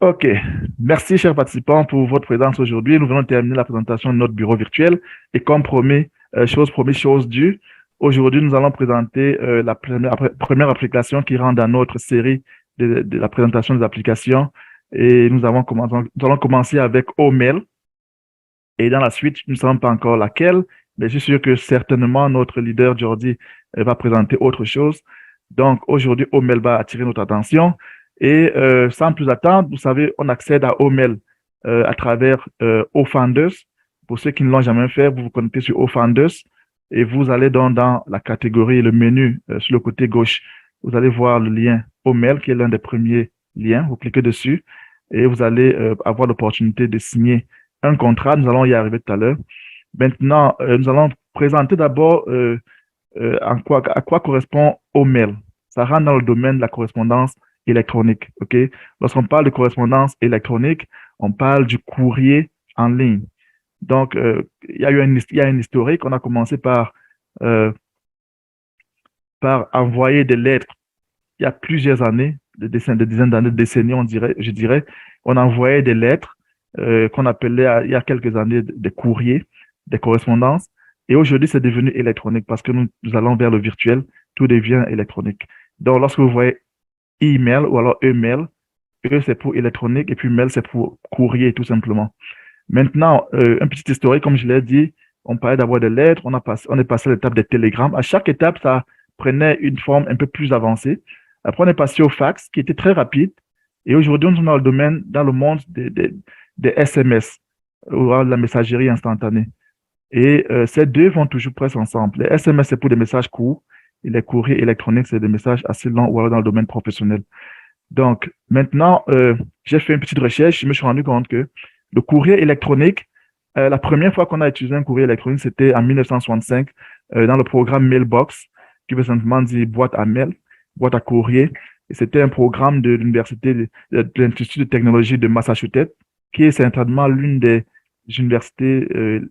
OK. Merci, chers participants, pour votre présence aujourd'hui. Nous venons de terminer la présentation de notre bureau virtuel. Et comme promis, chose promise, chose due, aujourd'hui, nous allons présenter la première application qui rentre dans notre série de la présentation des applications. Et nous allons commencer avec Omail. Et dans la suite, nous ne savons pas encore laquelle, mais je suis sûr que certainement notre leader Jordi va présenter autre chose. Donc aujourd'hui, Omail va attirer notre attention. Et sans plus attendre, vous savez, on accède à Omail à travers OFounders. Pour ceux qui ne l'ont jamais fait, vous vous connectez sur OFounders et vous allez dans la catégorie, le menu sur le côté gauche. Vous allez voir le lien Omail qui est l'un des premiers liens. Vous cliquez dessus et vous allez avoir l'opportunité de signer un contrat. Nous allons y arriver tout à l'heure. Maintenant, nous allons présenter d'abord à quoi correspond Omail. Ça rentre dans le domaine de la correspondance électronique. OK? Lorsqu'on parle de correspondance électronique, on parle du courrier en ligne. Donc, il y a un historique. On a commencé euh, par envoyer des lettres il y a plusieurs années, des dizaines d'années, des décennies, je dirais. On envoyait des lettres qu'on appelait il y a quelques années des courriers, des correspondances. Et aujourd'hui, c'est devenu électronique parce que nous allons vers le virtuel, tout devient électronique. Donc, lorsque vous voyez email ou alors email, E c'est pour électronique et puis mail c'est pour courrier tout simplement. Maintenant, un petit historique, comme je l'ai dit, on parlait d'avoir des lettres, on est passé à l'étape des télégrammes. À chaque étape, ça prenait une forme un peu plus avancée. Après, on est passé au fax, qui était très rapide. Et aujourd'hui, on est dans le domaine, dans le monde des SMS, ou de la messagerie instantanée. Et ces deux vont toujours presque ensemble. Les SMS, c'est pour des messages courts, et les courriers électroniques, c'est des messages assez longs, ou alors dans le domaine professionnel. Donc, maintenant, j'ai fait une petite recherche, je me suis rendu compte que le courrier électronique, la première fois qu'on a utilisé un courrier électronique, c'était en 1965 dans le programme Mailbox, qui veut simplement dire boîte à mail, boîte à courrier. Et c'était un programme de l'université, de l'Institut de technologie de Massachusetts, qui est certainement l'une des universités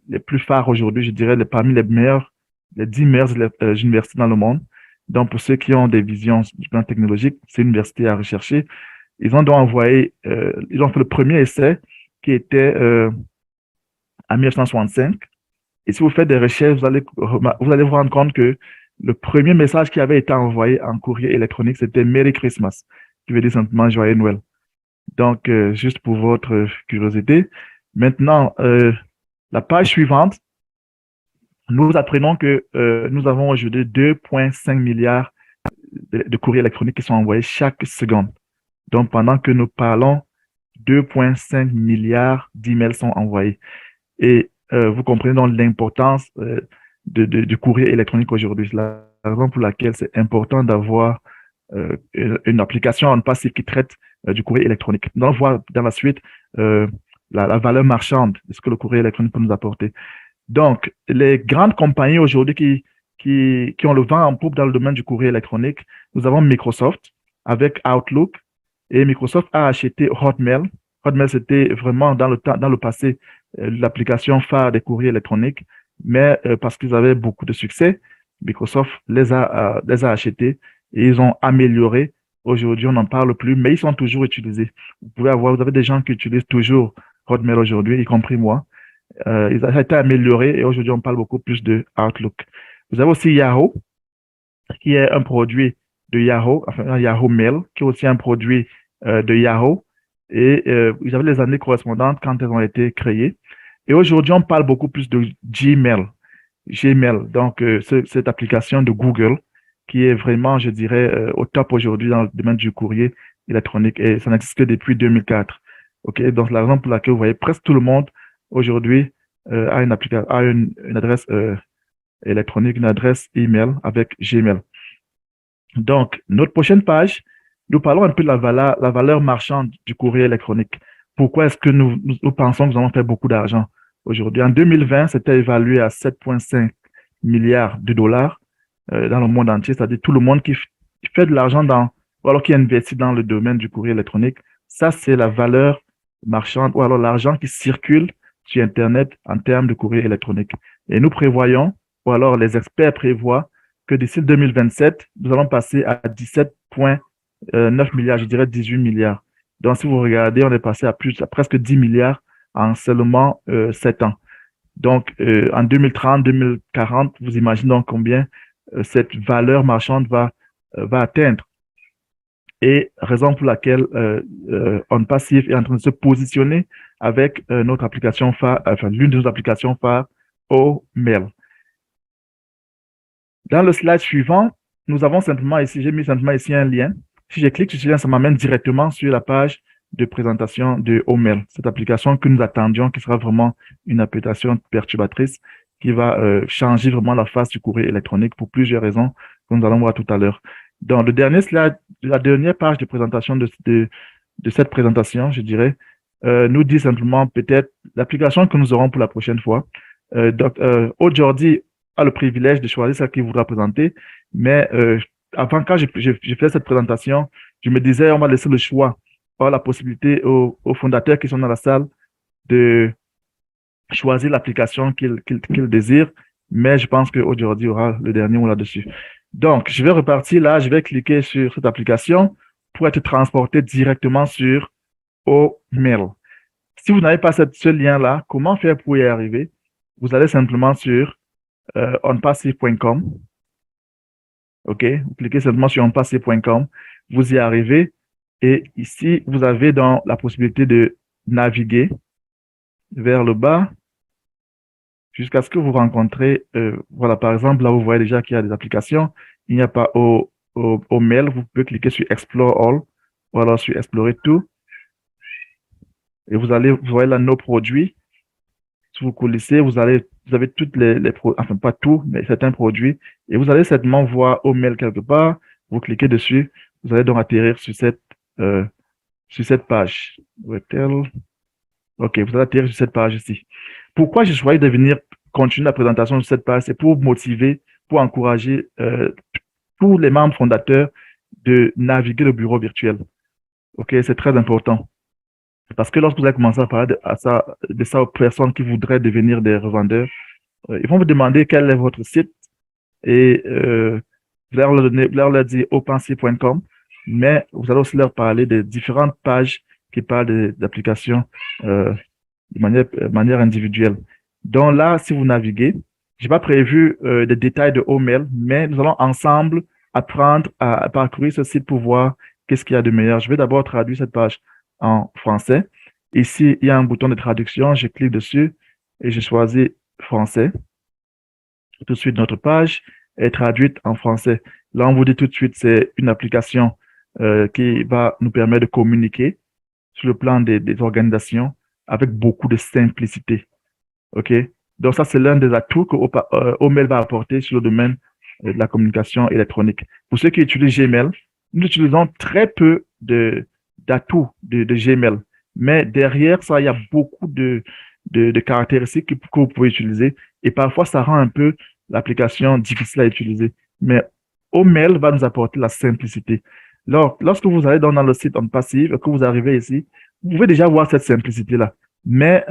les plus phares aujourd'hui, je dirais, parmi les meilleures, les 10 meilleures universités dans le monde. Donc, pour ceux qui ont des visions du plan technologique, c'est une université à rechercher. Ils ont donc envoyé, ils ont fait le premier essai qui était en 1965. Et si vous faites des recherches, vous allez vous rendre compte que le premier message qui avait été envoyé en courrier électronique, c'était Merry Christmas, qui veut dire simplement Joyeux Noël. Donc, juste pour votre curiosité. Maintenant, la page suivante, nous apprenons que nous avons aujourd'hui 2,5 milliards de courriers électroniques qui sont envoyés chaque seconde. Donc, pendant que nous parlons, 2,5 milliards d'emails sont envoyés. Et vous comprenez donc l'importance du courrier électronique aujourd'hui. C'est la raison pour laquelle c'est important d'avoir une application en passif qui traite du courrier électronique. Nous allons voir dans la suite la valeur marchande de ce que le courrier électronique peut nous apporter. Donc, les grandes compagnies aujourd'hui qui ont le vent en poupe dans le domaine du courrier électronique, nous avons Microsoft avec Outlook et Microsoft a acheté Hotmail. Hotmail, c'était vraiment dans le passé l'application phare des courriers électroniques, mais parce qu'ils avaient beaucoup de succès, Microsoft les a achetés et ils ont amélioré. Aujourd'hui, on n'en parle plus, mais ils sont toujours utilisés. Vous avez des gens qui utilisent toujours Hotmail aujourd'hui, y compris moi. Ils ont été améliorés et aujourd'hui, on parle beaucoup plus de Outlook. Vous avez aussi Yahoo, qui est un produit de Yahoo, enfin Yahoo Mail, qui est aussi un produit de Yahoo. Et vous avez les années correspondantes quand elles ont été créées. Et aujourd'hui, on parle beaucoup plus de Gmail. Gmail, donc cette application de Google qui est vraiment, je dirais, au top aujourd'hui dans le domaine du courrier électronique et ça n'existe que depuis 2004. OK, donc la raison pour laquelle vous voyez presque tout le monde aujourd'hui a une adresse électronique, une adresse email avec Gmail. Donc, notre prochaine page, nous parlons un peu de la valeur marchande du courrier électronique. Pourquoi est-ce que nous pensons que nous allons faire beaucoup d'argent aujourd'hui? En 2020, c'était évalué à 7,5 milliards de dollars dans le monde entier, c'est-à-dire tout le monde qui fait de l'argent ou alors qui investit dans le domaine du courrier électronique. Ça, c'est la valeur marchande ou alors l'argent qui circule sur Internet en termes de courrier électronique. Et nous prévoyons, ou alors les experts prévoient, que d'ici 2027, nous allons passer à 17,9 milliards, je dirais 18 milliards. Donc, si vous regardez, on est passé à presque 10 milliards en seulement 7 ans. Donc, en 2030, 2040, vous imaginez donc combien cette valeur marchande va atteindre. Et raison pour laquelle OnPassive est en train de se positionner avec notre application phare, enfin l'une de nos applications phares, OMail. Dans le slide suivant, nous avons simplement ici, j'ai mis simplement ici un lien. Si je clique sur ce lien, ça m'amène directement sur la page de présentation de OMail, cette application que nous attendions, qui sera vraiment une application perturbatrice, qui va changer vraiment la face du courrier électronique pour plusieurs raisons que nous allons voir tout à l'heure. Dans le dernier slide, la dernière page de présentation de cette présentation, je dirais, nous dit simplement peut-être l'application que nous aurons pour la prochaine fois. Aujourd'hui a le privilège de choisir celle qu'il voudra présenter, mais avant, quand je faisais cette présentation, je me disais, on va laisser le choix, par la possibilité aux fondateurs qui sont dans la salle de choisir l'application qu'ils désirent, mais je pense qu'aujourd'hui, il y aura le dernier mot là-dessus. Donc, je vais repartir là, je vais cliquer sur cette application pour être transporté directement sur OMail. Si vous n'avez pas ce lien-là, comment faire pour y arriver? Vous allez simplement sur onpassive.com. OK, vous cliquez simplement sur onpassive.com, vous y arrivez et ici, vous avez dans la possibilité de naviguer vers le bas jusqu'à ce que vous rencontrez, voilà, par exemple, là, vous voyez déjà qu'il y a des applications. Il n'y a pas OMail, vous pouvez cliquer sur Explore All ou alors sur Explorer tout. Et vous voyez là nos produits. Si vous coulissez, vous avez toutes les produits, enfin pas tout, mais certains produits. Et vous allez certainement voir OMail quelque part. Vous cliquez dessus, vous allez donc atterrir sur cette page. OK, vous allez atterrir sur cette page ici. Pourquoi j'ai choisi de venir continuer la présentation de cette page? C'est pour motiver, pour encourager tous les membres fondateurs de naviguer le bureau virtuel. OK, c'est très important. Parce que lorsque vous allez commencer à parler de ça aux personnes qui voudraient devenir des revendeurs, ils vont vous demander quel est votre site et vous allez leur dire opensive.com, mais vous allez aussi leur parler des différentes pages qui parlent d'applications de manière individuelle. Donc là, si vous naviguez, je n'ai pas prévu des détails de OMail, mais nous allons ensemble apprendre à parcourir ce site pour voir qu'est-ce qu'il y a de meilleur. Je vais d'abord traduire cette page en français. Ici, il y a un bouton de traduction. Je clique dessus et je choisis français. Tout de suite, notre page est traduite en français. Là, on vous dit tout de suite, c'est une application qui va nous permettre de communiquer sur le plan des organisations avec beaucoup de simplicité. OK? Donc, ça, c'est l'un des atouts que OMail va apporter sur le domaine de la communication électronique. Pour ceux qui utilisent Gmail, nous utilisons très peu d'atouts de Gmail. Mais derrière ça, il y a beaucoup de caractéristiques que vous pouvez utiliser. Et parfois, ça rend un peu l'application difficile à utiliser. Mais OMail va nous apporter la simplicité. Lorsque vous allez dans le site OnPassive, que vous arrivez ici, vous pouvez déjà voir cette simplicité-là. Mais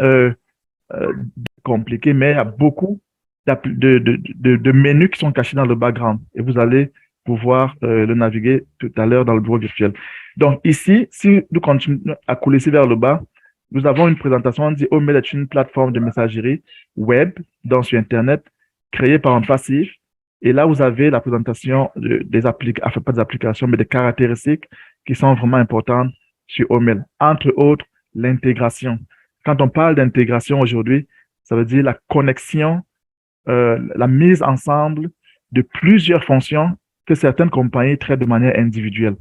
compliqué, mais il y a beaucoup de menus qui sont cachés dans le background. Et vous allez pouvoir le naviguer tout à l'heure dans le bureau virtuel. Donc ici, si nous continuons à coulisser vers le bas, nous avons une présentation. On dit OMail est une plateforme de messagerie web sur Internet créée par OnPassive. Et là, vous avez la présentation des applications, enfin pas des applications, mais des caractéristiques qui sont vraiment importantes sur OMail. Entre autres, l'intégration. Quand on parle d'intégration aujourd'hui, ça veut dire la connexion, la mise ensemble de plusieurs fonctions que certaines compagnies traitent de manière individuelle.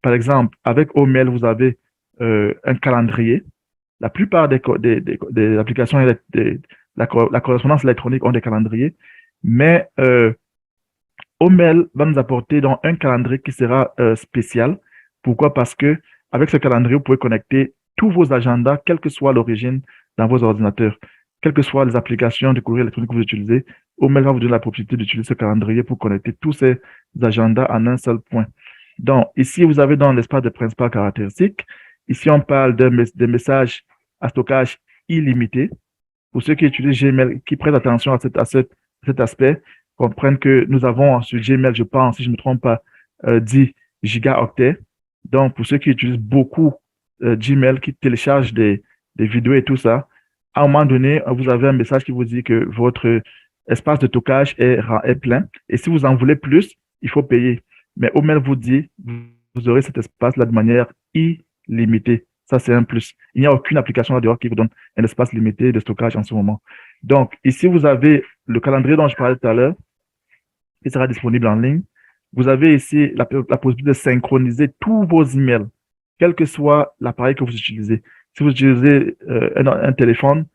Par exemple, avec OMail, vous avez un calendrier. La plupart des applications la correspondance électronique ont des calendriers, mais OMail va nous apporter donc un calendrier qui sera spécial. Pourquoi? Parce que avec ce calendrier, vous pouvez connecter tous vos agendas, quelle que soit l'origine, dans vos ordinateurs. Quelles que soient les applications de courrier électronique que vous utilisez, OMail va vous donner la possibilité d'utiliser ce calendrier pour connecter tous ces agendas en un seul point. Donc, ici, vous avez dans l'espace de principales caractéristiques. Ici, on parle des messages à stockage illimité. Pour ceux qui utilisent Gmail, qui prêtent attention cet aspect, comprennent que nous avons sur Gmail, je pense, si je ne me trompe pas, 10 gigaoctets. Donc, pour ceux qui utilisent beaucoup Gmail, qui téléchargent des vidéos et tout ça, à un moment donné, vous avez un message qui vous dit que votre espace de stockage est plein. Et si vous en voulez plus, il faut payer. Mais Omail vous dit, vous aurez cet espace-là de manière illimitée. Ça, c'est un plus. Il n'y a aucune application là dehors qui vous donne un espace limité de stockage en ce moment. Donc, ici, vous avez le calendrier dont je parlais tout à l'heure, qui sera disponible en ligne. Vous avez ici la possibilité de synchroniser tous vos emails, quel que soit l'appareil que vous utilisez. Si vous utilisez un téléphone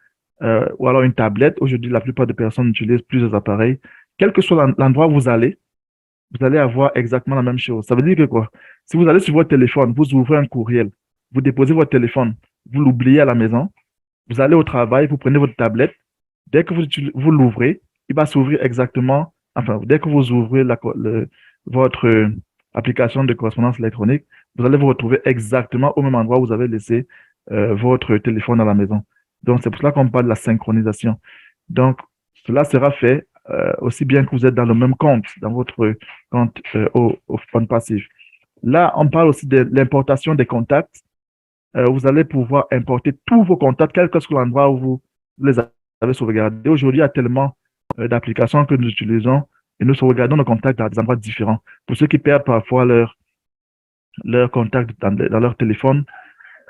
ou alors une tablette, aujourd'hui, la plupart des personnes utilisent plusieurs appareils. Quel que soit l'endroit où vous allez avoir exactement la même chose. Ça veut dire que quoi? Si vous allez sur votre téléphone, vous ouvrez un courriel, vous déposez votre téléphone, vous l'oubliez à la maison, vous allez au travail, vous prenez votre tablette, dès que vous l'ouvrez, il va s'ouvrir exactement, enfin, dès que vous ouvrez votre application de correspondance électronique, vous allez vous retrouver exactement au même endroit où vous avez laissé votre téléphone à la maison. Donc, c'est pour cela qu'on parle de la synchronisation. Donc, cela sera fait aussi bien que vous êtes dans le même compte, dans votre compte au fond passif. Là, on parle aussi de l'importation des contacts. Vous allez pouvoir importer tous vos contacts, quel que soit l'endroit où vous les avez sauvegardés. Aujourd'hui, il y a tellement d'applications que nous utilisons et nous sauvegardons nos contacts dans des endroits différents. Pour ceux qui perdent parfois leur contact dans leur téléphone,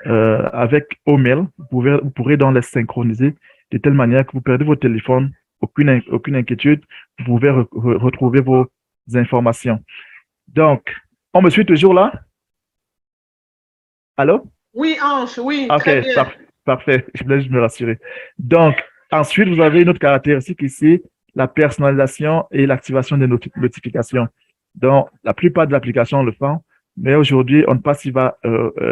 avec Omail, vous pourrez donc les synchroniser de telle manière que vous perdez votre téléphone, aucune inquiétude, vous pouvez retrouver vos informations. Donc, on me suit toujours là? Allô? Oui, Ange, oui, Ok, très bien. parfait. Je voulais juste me rassurer. Donc, ensuite, vous avez une autre caractéristique ici, la personnalisation et l'activation des notifications. Donc, la plupart des applications le font, mais aujourd'hui, on ne passe pas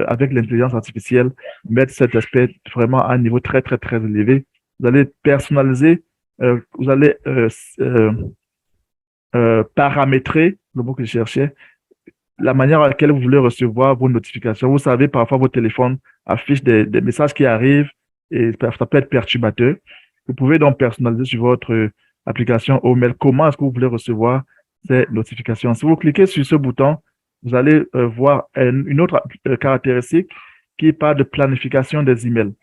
avec l'intelligence artificielle, mettre cet aspect vraiment à un niveau très, très, très élevé. Vous allez personnaliser, vous allez paramétrer, le mot que je cherchais, la manière à laquelle vous voulez recevoir vos notifications. Vous savez, parfois, vos téléphones affichent des messages qui arrivent et ça peut être perturbateur. Vous pouvez donc personnaliser sur votre application Omail comment est-ce que vous voulez recevoir ces notifications. Si vous cliquez sur ce bouton, vous allez voir une autre caractéristique qui parle de planification des emails.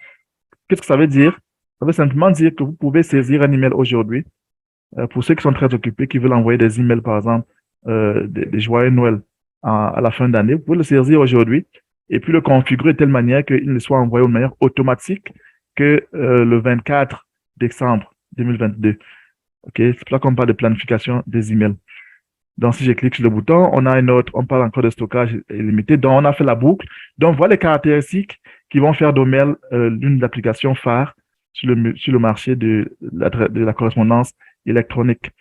Qu'est-ce que ça veut dire? Ça veut simplement dire que vous pouvez saisir un email aujourd'hui pour ceux qui sont très occupés, qui veulent envoyer des emails, par exemple, des joyeux Noël à la fin d'année. Vous pouvez le saisir aujourd'hui et puis le configurer de telle manière qu'il ne soit envoyé de manière automatique que le 24 décembre 2022. OK? C'est pour ça qu'on parle de planification des emails. Donc, si je clique sur le bouton, on a une autre, on parle encore de stockage illimité. Donc, on a fait la boucle. Donc, voilà les caractéristiques qui vont faire d'Omail l'une des applications phares sur le marché de la correspondance électronique.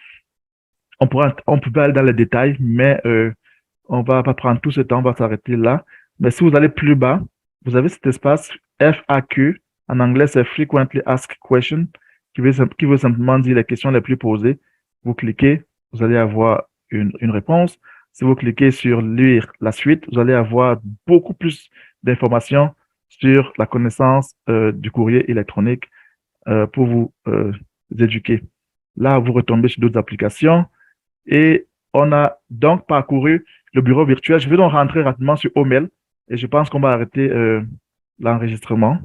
On peut aller dans les détails, mais on va pas prendre tout ce temps, on va s'arrêter là. Mais si vous allez plus bas, vous avez cet espace FAQ. En anglais, c'est Frequently Asked Questions, qui veut simplement dire les questions les plus posées. Vous cliquez, vous allez avoir une réponse. Si vous cliquez sur lire la suite, vous allez avoir beaucoup plus d'informations sur la connaissance du courrier électronique pour vous éduquer. Là, vous retombez sur d'autres applications et on a donc parcouru le bureau virtuel. Je vais donc rentrer rapidement sur Omail et je pense qu'on va arrêter l'enregistrement.